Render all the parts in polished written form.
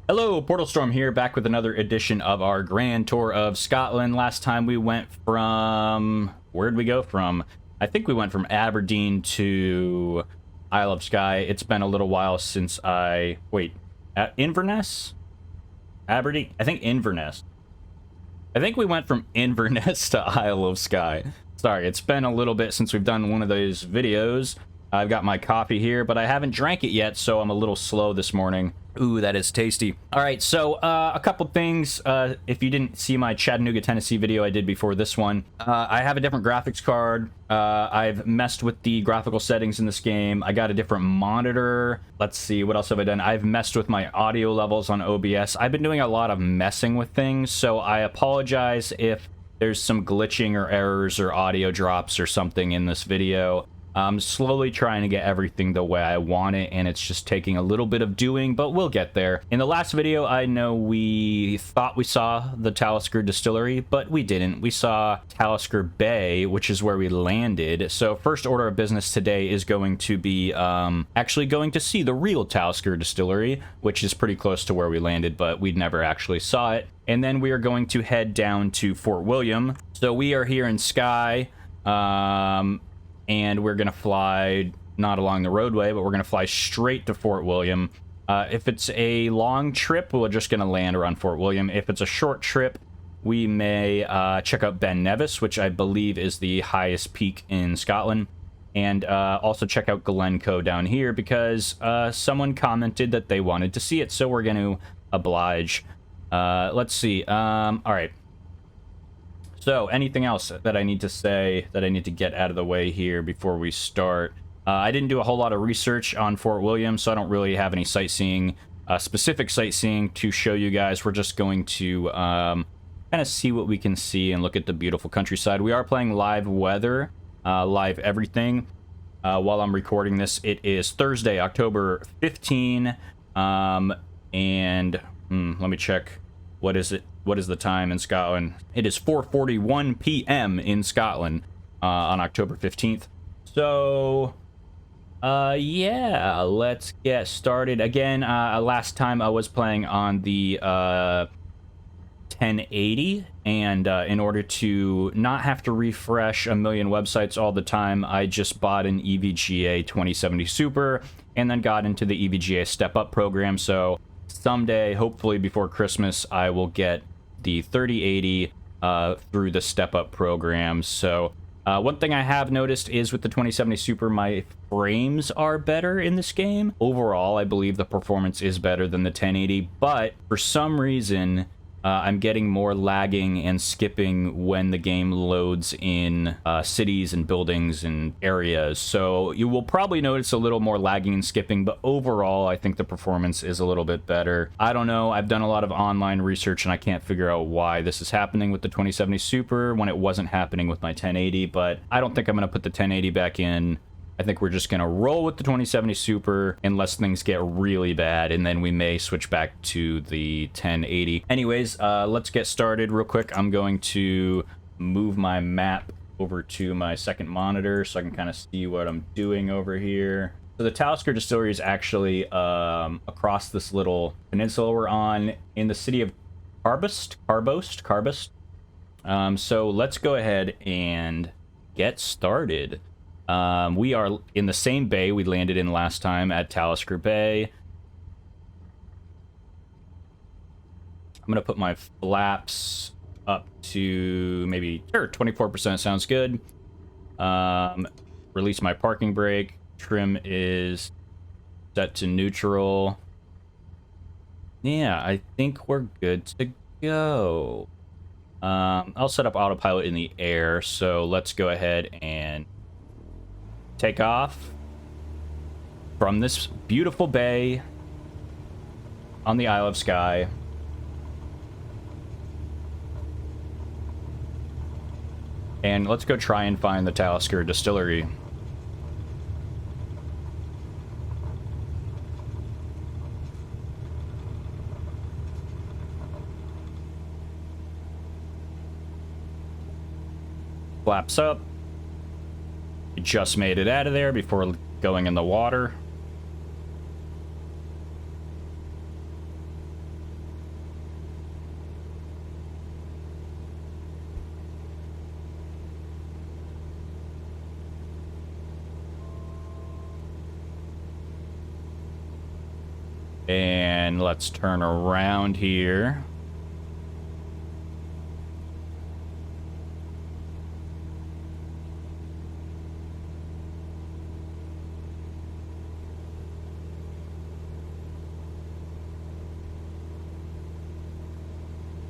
Hello, Portal Storm here, back with another edition of our Grand Tour of Scotland. Last time we went from... where'd we go from? I think we went from Aberdeen to Isle of Skye. It's been a little while since I... wait, at Inverness? Aberdeen? I think Inverness. I think we went from Inverness to Isle of Skye. Sorry, it's been a little bit since we've done one of those videos. I've got my coffee here, but I haven't drank it yet, so I'm a little slow this morning. Ooh, that is tasty. All right, so a couple things. If you didn't see my Chattanooga, Tennessee video I did before this one, I have a different graphics card. I've messed with the graphical settings in this game. I got a different monitor. Let's see, what else have I done? I've messed with my audio levels on OBS. I've been doing a lot of messing with things, so I apologize if there's some glitching or errors or audio drops or something in this video. I'm slowly trying to get everything the way I want it, and it's just taking a little bit of doing, but we'll get there. In the last video, I know we thought we saw the Talisker Distillery, but we didn't. We saw Talisker Bay, which is where we landed. So first order of business today is going to be actually going to see the real Talisker Distillery, which is pretty close to where we landed, but we never actually saw it. And then we are going to head down to Fort William. So we are here in Skye. And we're going to fly, not along the roadway, but we're going to fly straight to Fort William. If it's a long trip, we're just going to land around Fort William. If it's a short trip, we may check out Ben Nevis, which I believe is the highest peak in Scotland. And also check out Glencoe down here, because someone commented that they wanted to see it, so we're going to oblige. Let's see. All right. So, anything else that I need to say, that I need to get out of the way here before we start? I didn't do a whole lot of research on Fort William, so I don't really have any sightseeing, specific sightseeing to show you guys. We're just going to kind of see what we can see and look at the beautiful countryside. We are playing live weather, live everything. While I'm recording this, it is Thursday, October 15, and let me check. What is it? What is the time in Scotland? It is 4:41 p.m. in Scotland on October 15th. So, yeah, let's get started. Again, last time I was playing on the 1080, and in order to not have to refresh a million websites all the time, I just bought an EVGA 2070 Super and then got into the EVGA Step Up program. So someday, hopefully before Christmas, I will get the 3080 through the Step Up program. So one thing I have noticed is with the 2070 Super, my frames are better in this game. Overall, I believe the performance is better than the 1080, but for some reason, I'm getting more lagging and skipping when the game loads in cities and buildings and areas. So you will probably notice a little more lagging and skipping, but overall, I think the performance is a little bit better. I don't know. I've done a lot of online research, and I can't figure out why this is happening with the 2070 Super when it wasn't happening with my 1080, but I don't think I'm going to put the 1080 back in. I think we're just going to roll with the 2070 Super unless things get really bad, and then we may switch back to the 1080. Anyways, let's get started real quick. I'm going to move my map over to my second monitor so I can kind of see what I'm doing over here. So the Talisker Distillery is actually across this little peninsula we're on in the city of Carbost. So let's go ahead and get started. We are in the same bay we landed in last time at Talisker Bay. I'm going to put my flaps up to maybe 24%. Sounds good. Release my parking brake. Trim is set to neutral. Yeah, I think we're good to go. I'll set up autopilot in the air, so let's go ahead and take off from this beautiful bay on the Isle of Skye. And let's go try and find the Talisker Distillery. Flaps up. We just made it out of there before going in the water. And let's turn around here.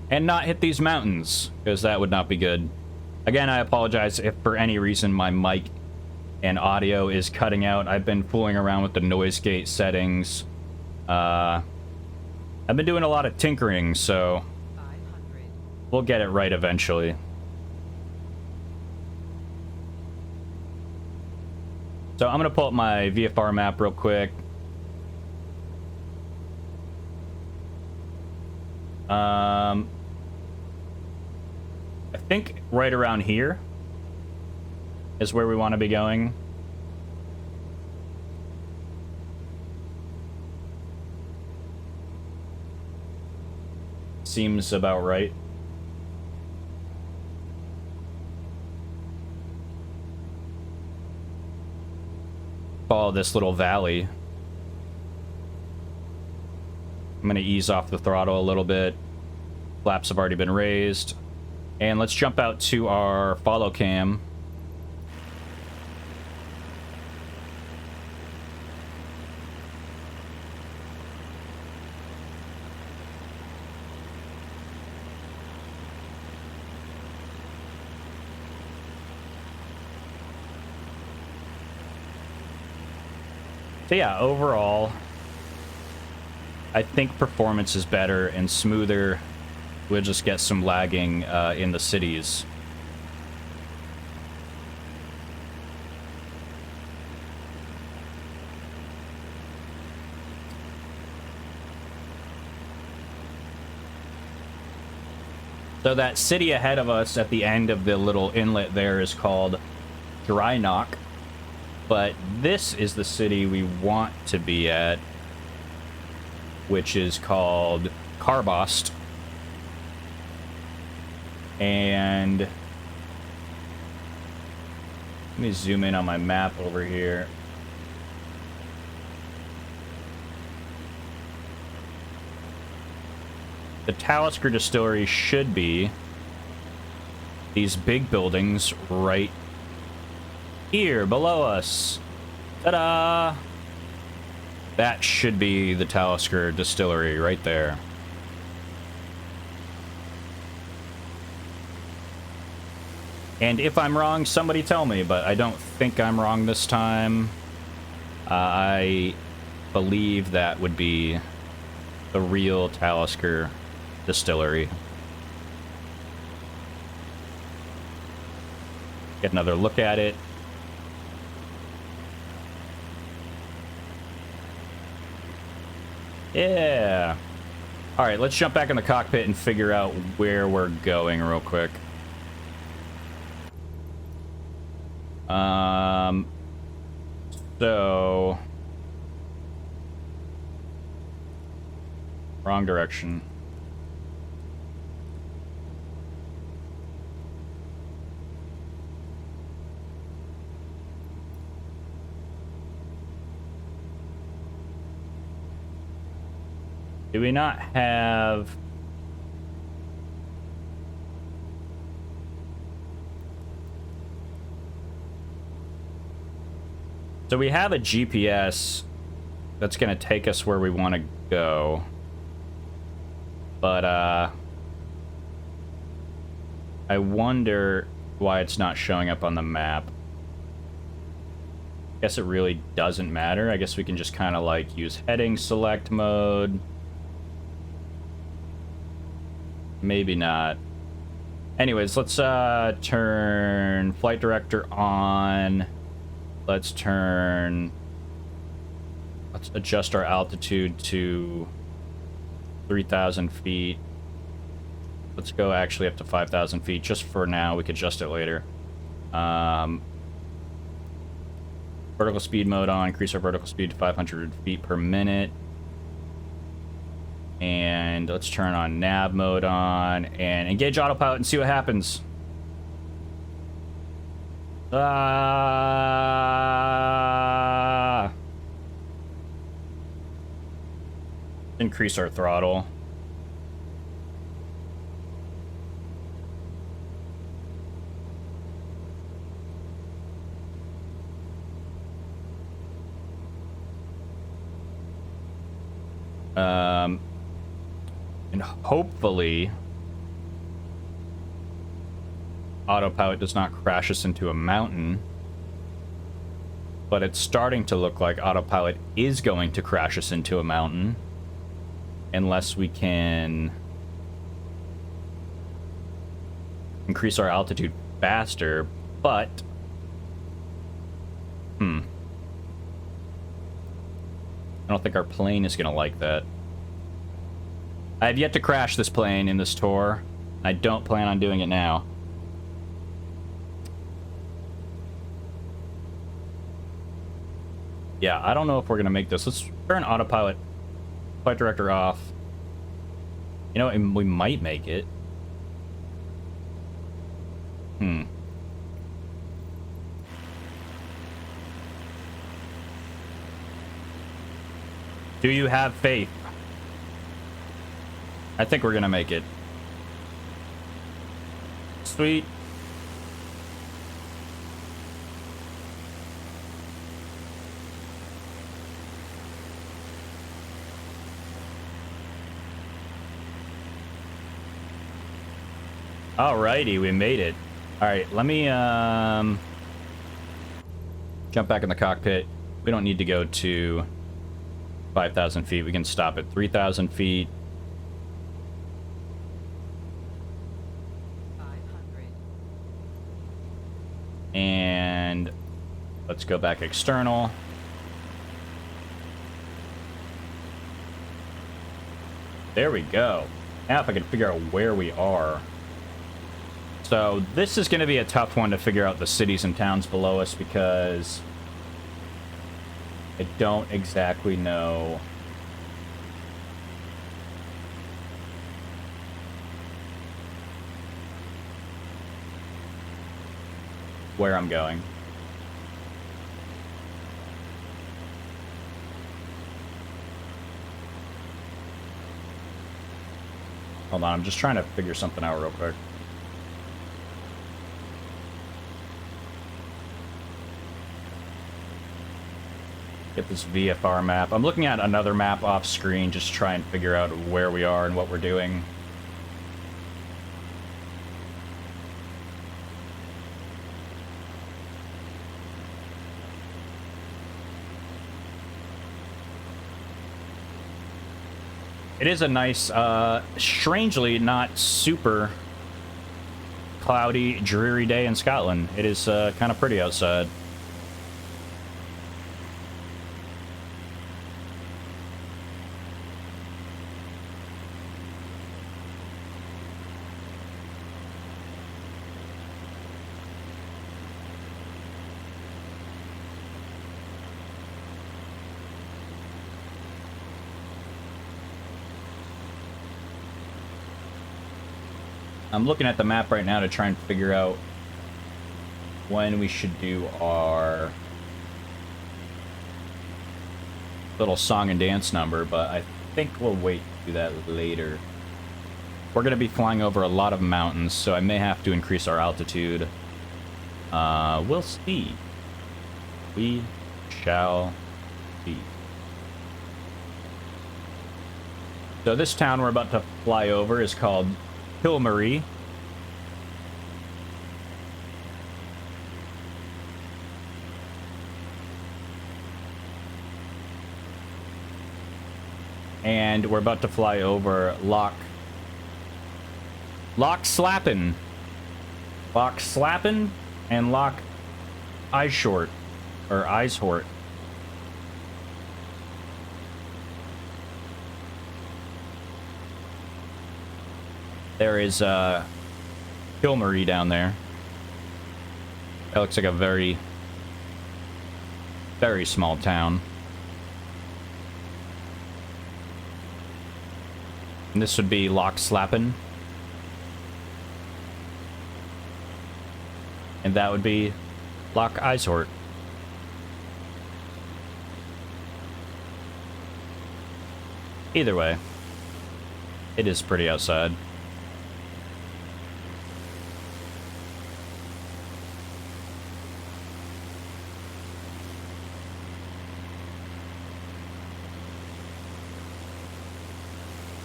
And not hit these mountains, because that would not be good. Again, I apologize if for any reason my mic and audio is cutting out. I've been fooling around with the noise gate settings. I've been doing a lot of tinkering, so we'll get it right eventually. So I'm going to pull up my VFR map real quick. I think right around here is where we want to be going. Seems about right. Follow this little valley. I'm going to ease off the throttle a little bit. Flaps have already been raised. And let's jump out to our follow cam. So yeah, overall, I think performance is better and smoother. We'll just get some lagging in the cities. So that city ahead of us at the end of the little inlet there is called Dryknock. But this is the city we want to be at, which is called Carbost. And let me zoom in on my map over here. The Talisker Distillery should be these big buildings right here below us. Ta-da! That should be the Talisker Distillery right there. And if I'm wrong, somebody tell me, but I don't think I'm wrong this time. I believe that would be the real Talisker Distillery. Get another look at it. Yeah. All right, let's jump back in the cockpit and figure out where we're going real quick. So wrong direction. Do we not have... So we have a GPS that's going to take us where we want to go. But, I wonder why it's not showing up on the map. I guess it really doesn't matter. I guess we can just kind of, like, use heading select mode. Maybe not. Anyways, let's, turn flight director on. Let's adjust our altitude to 3,000 feet. Let's go actually up to 5,000 feet just for now. We could adjust it later. Vertical speed mode on. Increase our vertical speed to 500 feet per minute. And let's turn on nav mode on and engage autopilot and see what happens. Increase our throttle. And hopefully autopilot does not crash us into a mountain, but it's starting to look like autopilot is going to crash us into a mountain unless we can increase our altitude faster. But I don't think our plane is gonna like that. I have yet to crash this plane in this tour. I don't plan on doing it now. Yeah, I don't know if we're gonna make this. Let's turn autopilot, flight director off. You know, we might make it. Do you have faith? I think we're gonna make it. Sweet. Alrighty, we made it. Alright, let me jump back in the cockpit. We don't need to go to 5,000 feet. We can stop at 3,000 feet. 500. And let's go back external. There we go. Now if I can figure out where we are. So this is going to be a tough one to figure out the cities and towns below us because I don't exactly know where I'm going. Hold on, I'm just trying to figure something out real quick. Get this VFR map. I'm looking at another map off screen, just to try and figure out where we are and what we're doing. It is a nice, strangely not super cloudy, dreary day in Scotland. It is kind of pretty outside. I'm looking at the map right now to try and figure out when we should do our little song and dance number, but I think we'll wait to do that later. We're going to be flying over a lot of mountains, so I may have to increase our altitude. We'll see. We shall see. So this town we're about to fly over is called Kilmore. And we're about to fly over Lochyside and Lochyside or Ishort. There is Kilmore down there. That looks like a very, very small town. And this would be Lochyside. And that would be Lochyside. Either way, it is pretty outside.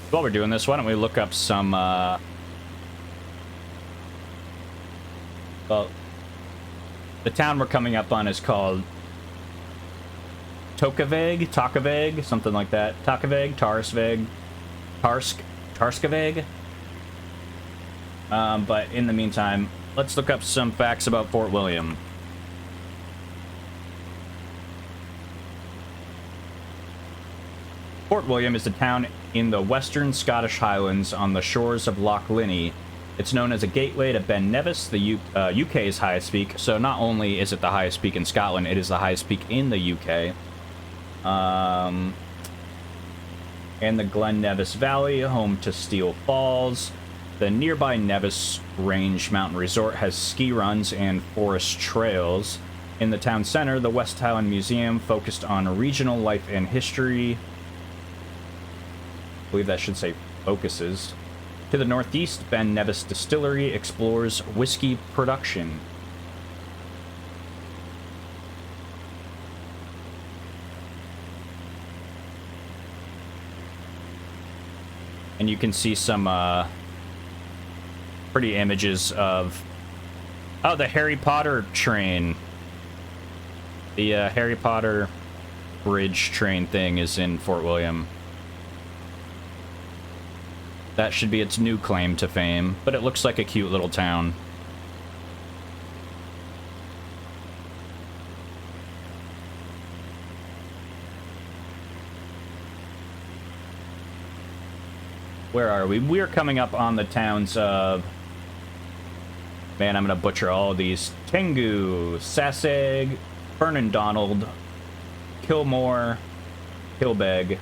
While we're doing this, why don't we look up some, well, the town we're coming up on is called Tokavaig, something like that. Tokavaig, Tarskavaig. But in the meantime, let's look up some facts about Fort William. Fort William is a town in the western Scottish Highlands on the shores of Loch Linnhe. It's known as a gateway to Ben Nevis, the UK's highest peak. So not only is it the highest peak in Scotland, it is the highest peak in the UK. And the Glen Nevis Valley, home to Steel Falls. The nearby Nevis Range Mountain Resort has ski runs and forest trails. In the town center, the West Highland Museum focused on regional life and history. I believe that should say focuses. To the northeast, Ben Nevis Distillery explores whiskey production. And you can see some pretty images of, oh, the Harry Potter train. The Harry Potter bridge train thing is in Fort William. That should be its new claim to fame, but it looks like a cute little town. Where are we? We're coming up on the towns of... Man, I'm going to butcher all of these. Tengu, Sassag, Ferrindonald, Kilmore, Kilbeg.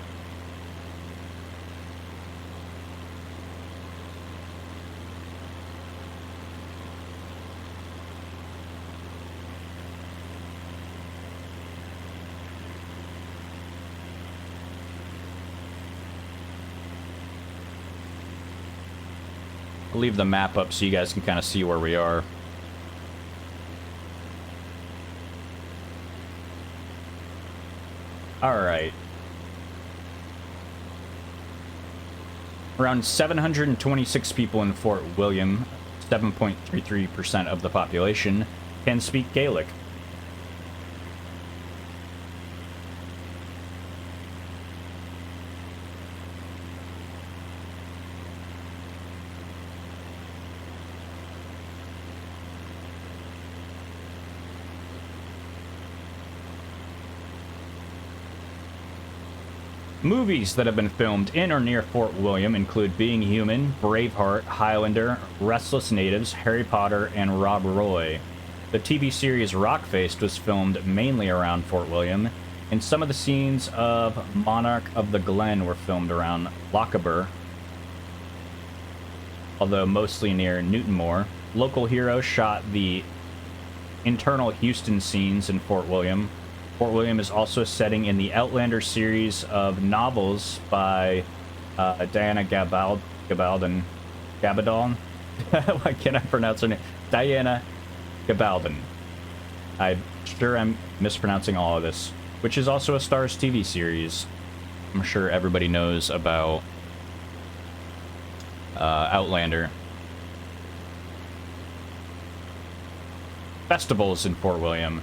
I'll leave the map up so you guys can kind of see where we are. Alright. Around 726 people in Fort William, 7.33% of the population, can speak Gaelic. Movies that have been filmed in or near Fort William include Being Human, Braveheart, Highlander, Restless Natives, Harry Potter, and Rob Roy. The TV series Rockfaced was filmed mainly around Fort William, and some of the scenes of Monarch of the Glen were filmed around Lochaber, although mostly near Newtonmore. Local heroes shot the internal Houston scenes in Fort William. Fort William is also a setting in the Outlander series of novels by Diana Gabaldon. Why can't I pronounce her name? Diana Gabaldon. I'm sure I'm mispronouncing all of this. Which is also a Starz TV series. I'm sure everybody knows about Outlander. Festivals in Fort William.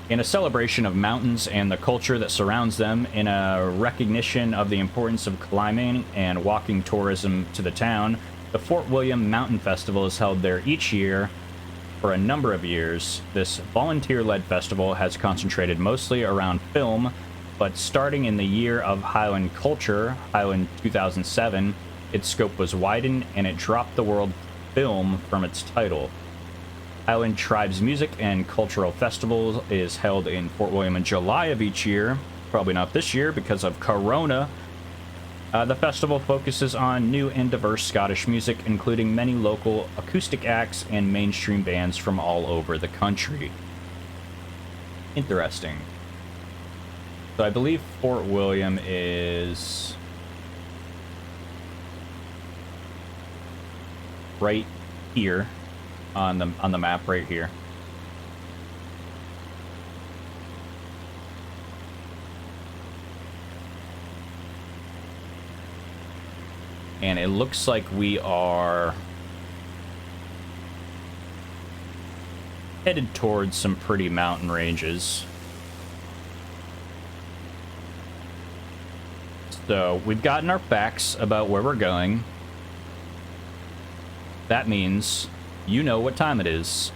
In a celebration of mountains and the culture that surrounds them, in a recognition of the importance of climbing and walking tourism to the town, the Fort William Mountain Festival is held there each year for a number of years. This volunteer-led festival has concentrated mostly around film, but starting in the year of Highland culture, Highland 2007, its scope was widened and it dropped the word film from its title. Highland Tribes Music and Cultural Festival is held in Fort William in July of each year. Probably not this year because of Corona. The festival focuses on new and diverse Scottish music, including many local acoustic acts and mainstream bands from all over the country. Interesting. So I believe Fort William is right here on the map right here. And it looks like we are headed towards some pretty mountain ranges. So we've gotten our facts about where we're going. That means you know what time it is.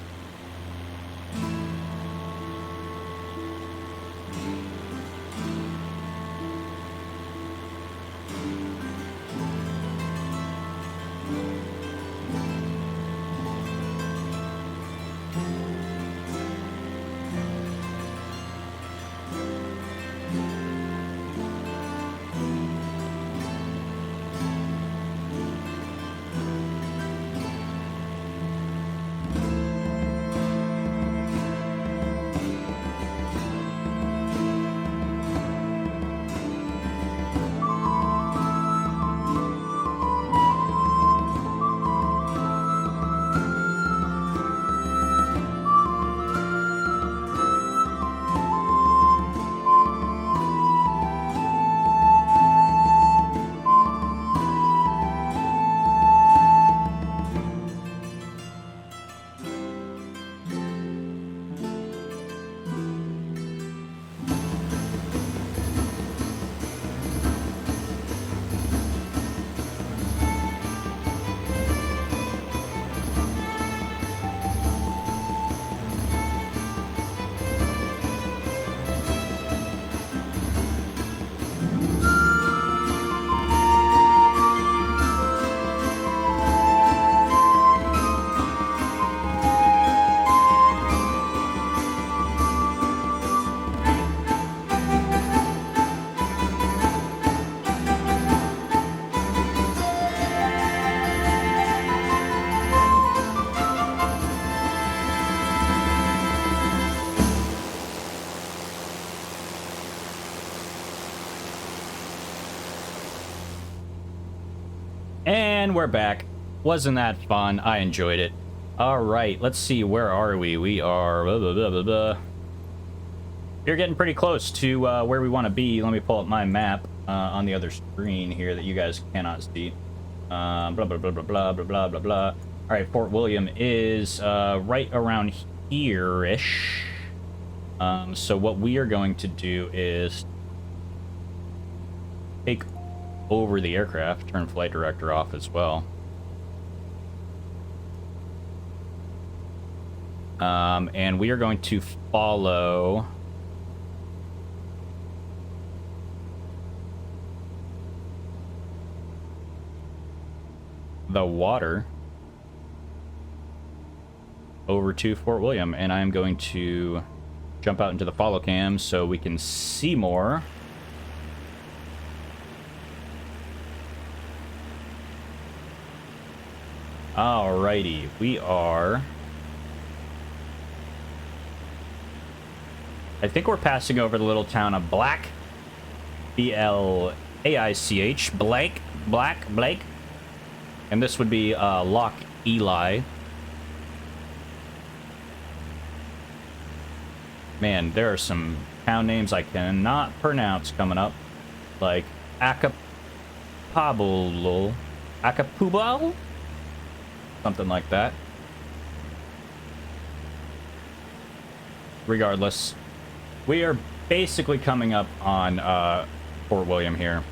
And we're back. Wasn't that fun? I enjoyed it. All right, let's see. Where are we? We are... Blah, blah, blah, blah, blah. We're getting pretty close to where we want to be. Let me pull up my map on the other screen here that you guys cannot see. Blah, blah, blah, blah, blah, blah, blah, blah, blah. All right, Fort William is right around here-ish. So what we are going to do is take over the aircraft, turn flight director off as well. And we are going to follow the water over to Fort William, and I'm going to jump out into the follow cam so we can see more. Alrighty, we are... I think we're passing over the little town of Blaich. B-L-A-I-C-H. Blaich. And this would be Loch Ely. Man, there are some town names I cannot pronounce coming up. Like Acapulco. Something like that. Regardless, we are basically coming up on Fort William here.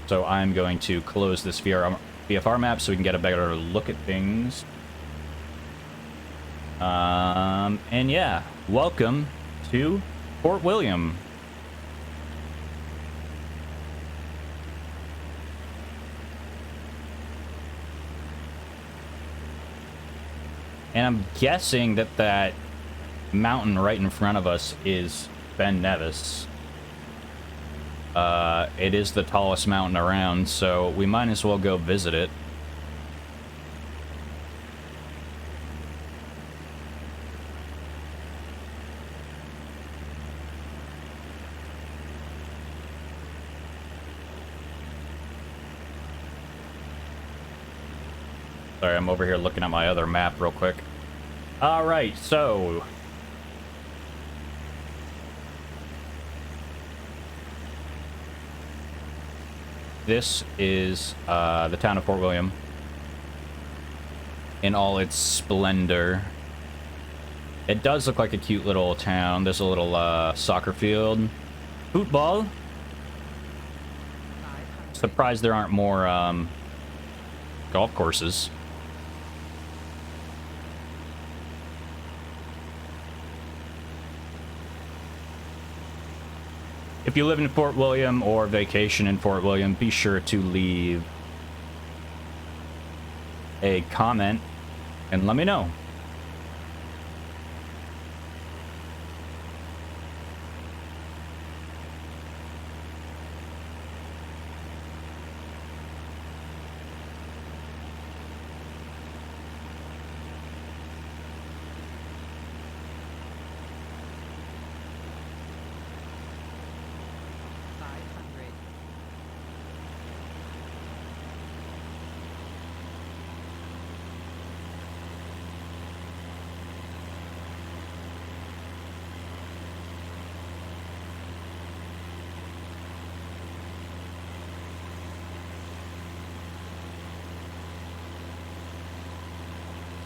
So I'm going to close this VFR map so we can get a better look at things. And yeah, welcome to Fort William. And I'm guessing that that mountain right in front of us is Ben Nevis. It is the tallest mountain around, so we might as well go visit it. Sorry, I'm over here looking at my other map real quick. Alright, so... this is the town of Fort William in all its splendor. It does look like a cute little town. There's a little soccer field. Football. Surprised there aren't more golf courses. If you live in Fort William or vacation in Fort William, be sure to leave a comment and let me know.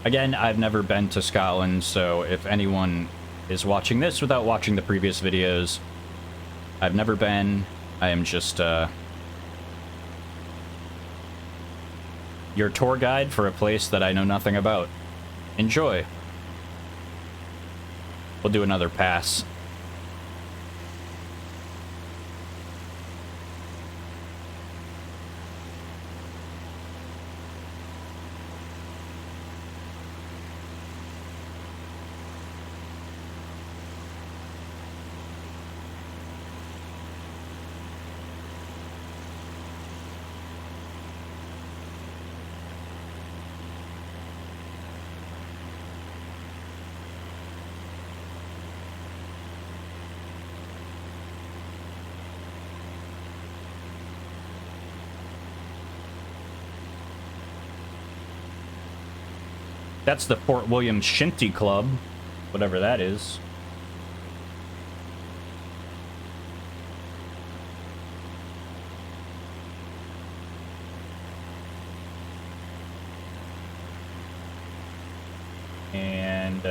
Again, I've never been to Scotland, so if anyone is watching this without watching the previous videos, I've never been. I am just your tour guide for a place that I know nothing about. Enjoy. We'll do another pass. That's the Fort William Shinty Club, whatever that is. And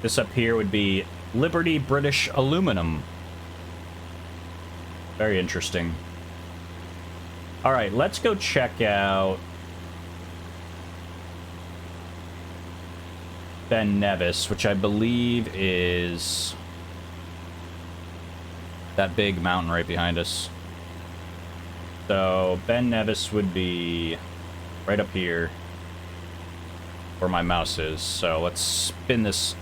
this up here would be Liberty British Aluminum. Very interesting. All right, let's go check out Ben Nevis, which I believe is that big mountain right behind us. So Ben Nevis would be right up here where my mouse is. So let's spin this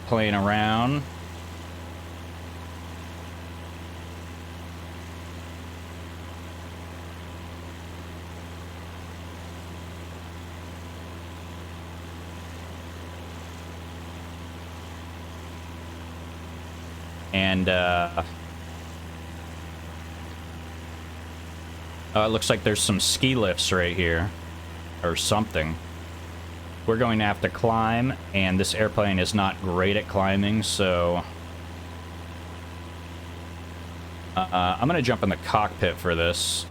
plane around. And, it looks like there's some ski lifts right here. Or something. We're going to have to climb, and this airplane is not great at climbing, so... I'm gonna jump in the cockpit for this.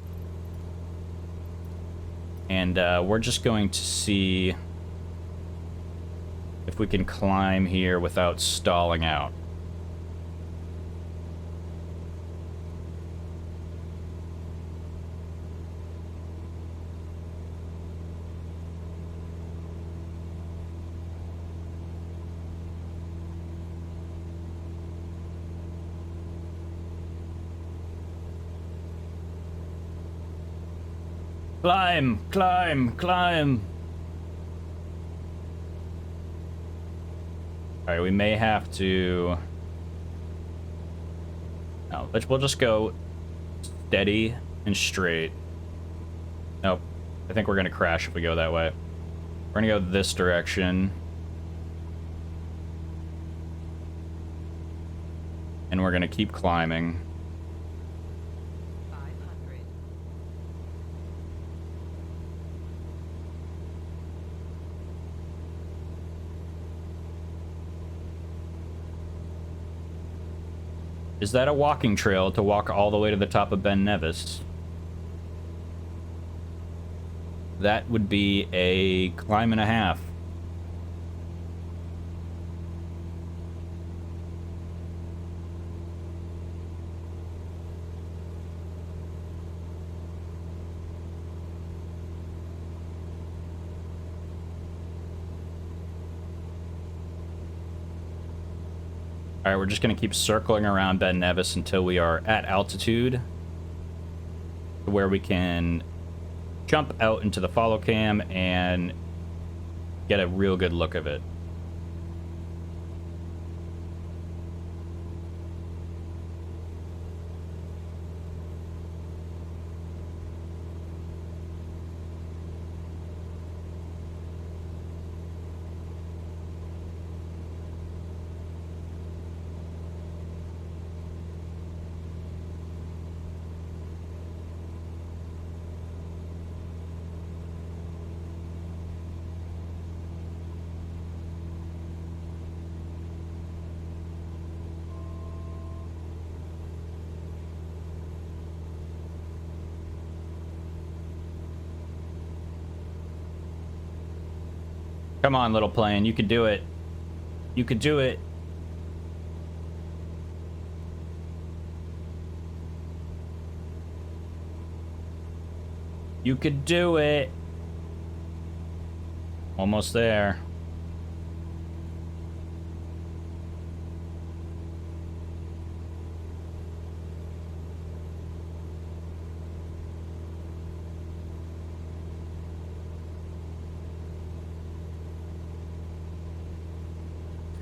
And, we're just going to see if we can climb here without stalling out. Climb, climb, climb. Alright, we may have to... No, we'll just go steady and straight. Nope. I think we're gonna crash if we go that way. We're gonna go this direction. And we're gonna keep climbing. Is that a walking trail to walk all the way to the top of Ben Nevis? That would be a climb and a half. All right, we're just going to keep circling around Ben Nevis until we are at altitude, where we can jump out into the follow cam and get a real good look of it. Come on, little plane. You could do it. You could do it. You could do it. Almost there.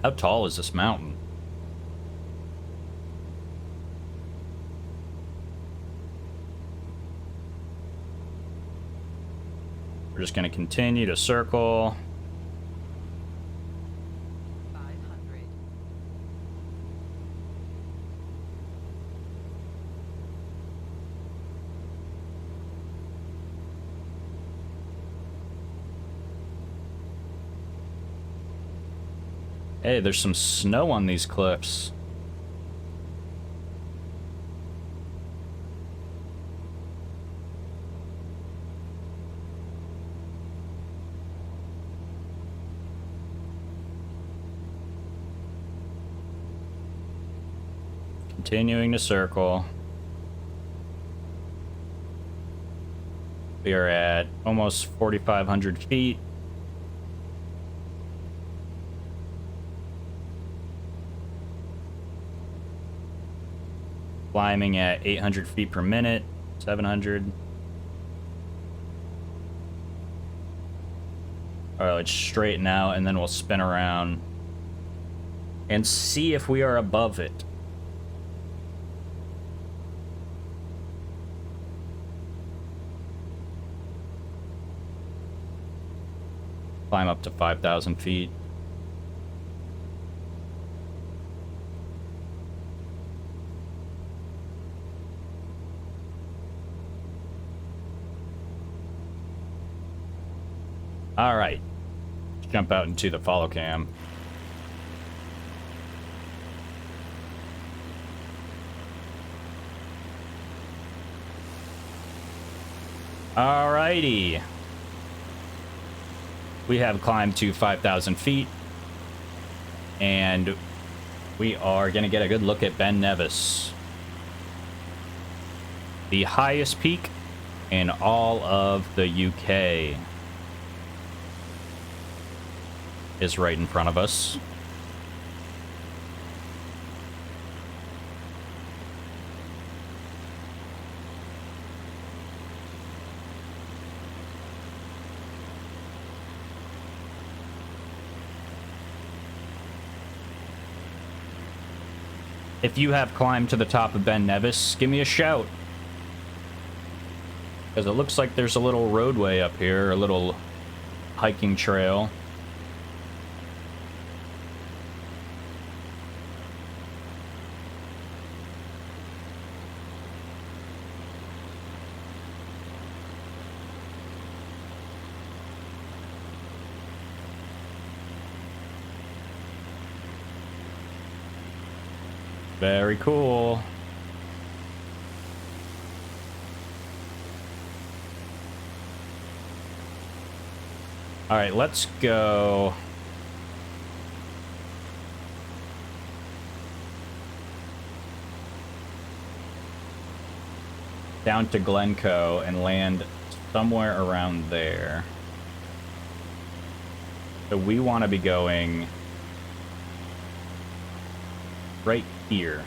How tall is this mountain? We're just going to continue to circle. 500. Hey, there's some snow on these cliffs. Continuing to circle. We are at almost 4,500 feet. Climbing at 800 feet per minute, 700. All right, let's straighten out and then we'll spin around and see if we are above it. Climb up to 5,000 feet. All right, let's jump out into the follow cam. All righty. We have climbed to 5,000 feet, and we are going to get a good look at Ben Nevis, the highest peak in all of the UK. Is right in front of us. If you have climbed to the top of Ben Nevis, give me a shout. Because it looks like there's a little roadway up here, a little hiking trail. Very cool. All right, let's go. Down to Glencoe and land somewhere around there. So we want to be going right here.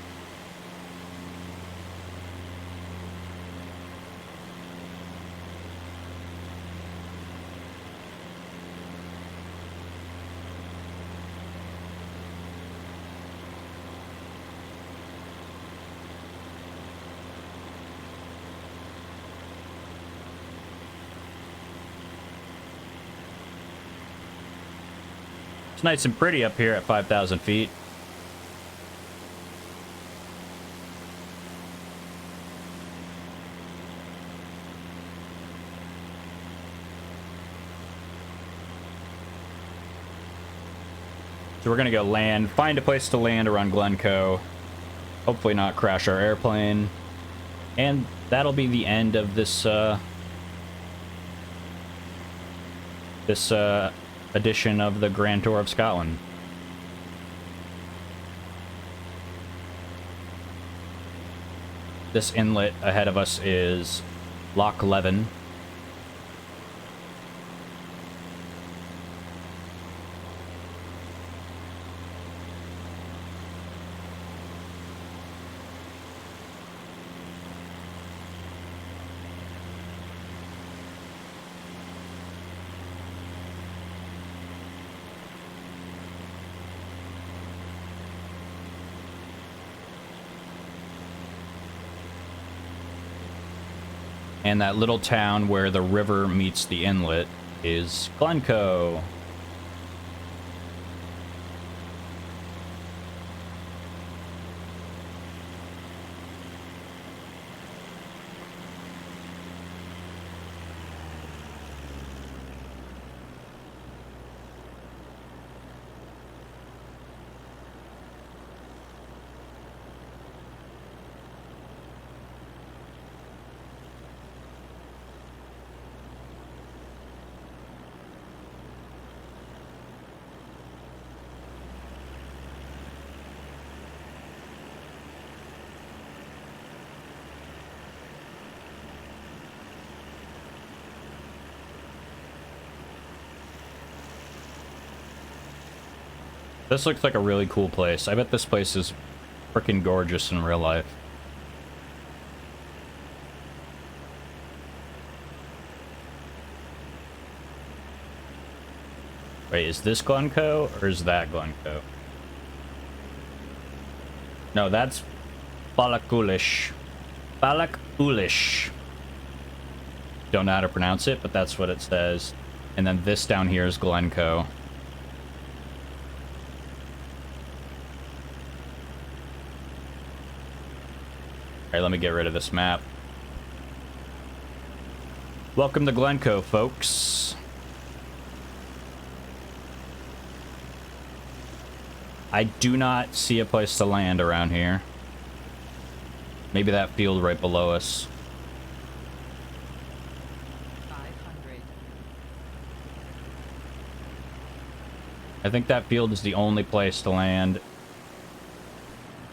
It's nice and pretty up here at 5,000 feet. So we're gonna go land, find a place to land around Glencoe. Hopefully not crash our airplane. And that'll be the end of this, edition of the Grand Tour of Scotland. This inlet ahead of us is Loch Leven. And that little town where the river meets the inlet is Glencoe. This looks like a really cool place. I bet this place is freaking gorgeous in real life. Wait, is this Glencoe or is that Glencoe? No, that's Balakulish. Balakulish. Don't know how to pronounce it, but that's what it says. And then this down here is Glencoe. Alright, let me get rid of this map. Welcome to Glencoe, folks. I do not see a place to land around here. Maybe that field right below us. 500. I think that field is the only place to land.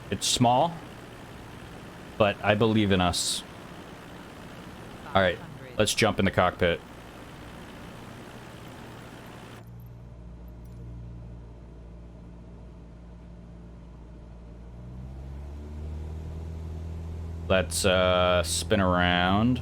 It's small, but I believe in us. All right, let's jump in the cockpit. Let's spin around.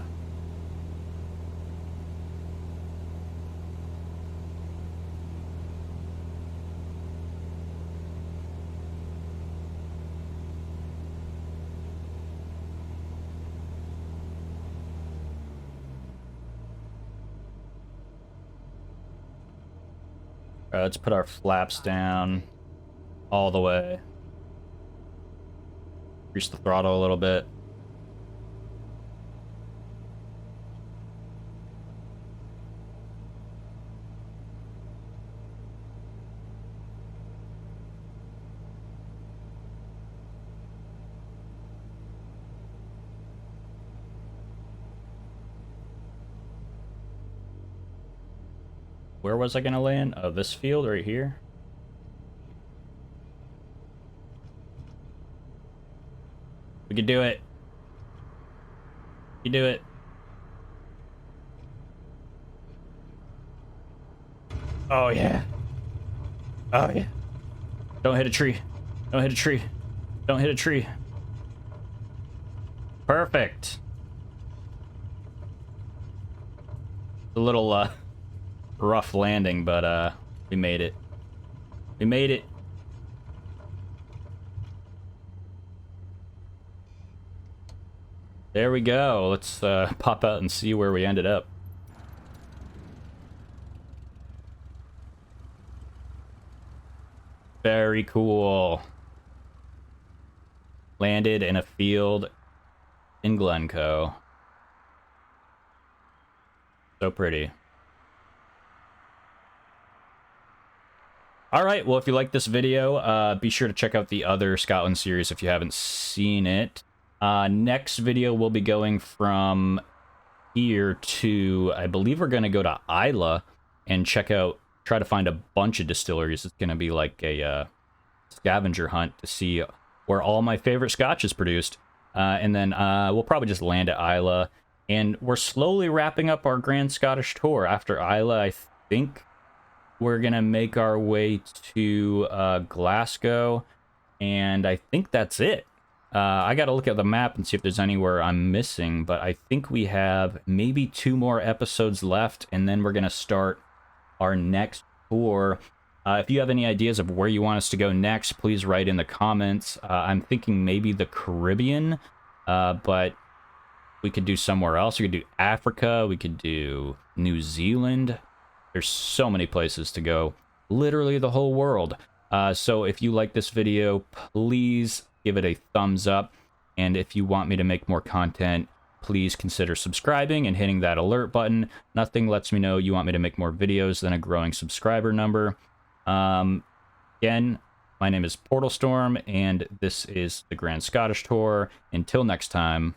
Let's put our flaps down all the way. Increase the throttle a little bit. Where was I gonna land? Oh, this field right here. We could do it. You do it. Oh yeah. Oh yeah. Don't hit a tree. Don't hit a tree. Don't hit a tree. Perfect. A little rough landing, but we made it. We made it. There we go. Let's pop out and see where we ended up. Very cool. Landed in a field in Glencoe. So pretty. Alright, well, if you like this video, be sure to check out the other Scotland series if you haven't seen it. Next video, we'll be going from here to, I believe we're going to go to Islay and try to find a bunch of distilleries. It's going to be like a scavenger hunt to see where all my favorite scotch is produced. And then we'll probably just land at Islay. And we're slowly wrapping up our Grand Scottish Tour. After Islay, I think we're going to make our way to Glasgow. And I think that's it. I got to look at the map and see if there's anywhere I'm missing, but I think we have maybe 2 more episodes left, and then we're going to start our next tour. If you have any ideas of where you want us to go next, please write in the comments. I'm thinking maybe the Caribbean, but we could do somewhere else. We could do Africa. We could do New Zealand. There's so many places to go. Literally the whole world. So if you like this video, please give it a thumbs up, and if you want me to make more content, please consider subscribing and hitting that alert button. Nothing lets me know you want me to make more videos than a growing subscriber number. Again, my name is Portal Storm, and this is the Grand Scottish Tour. Until next time.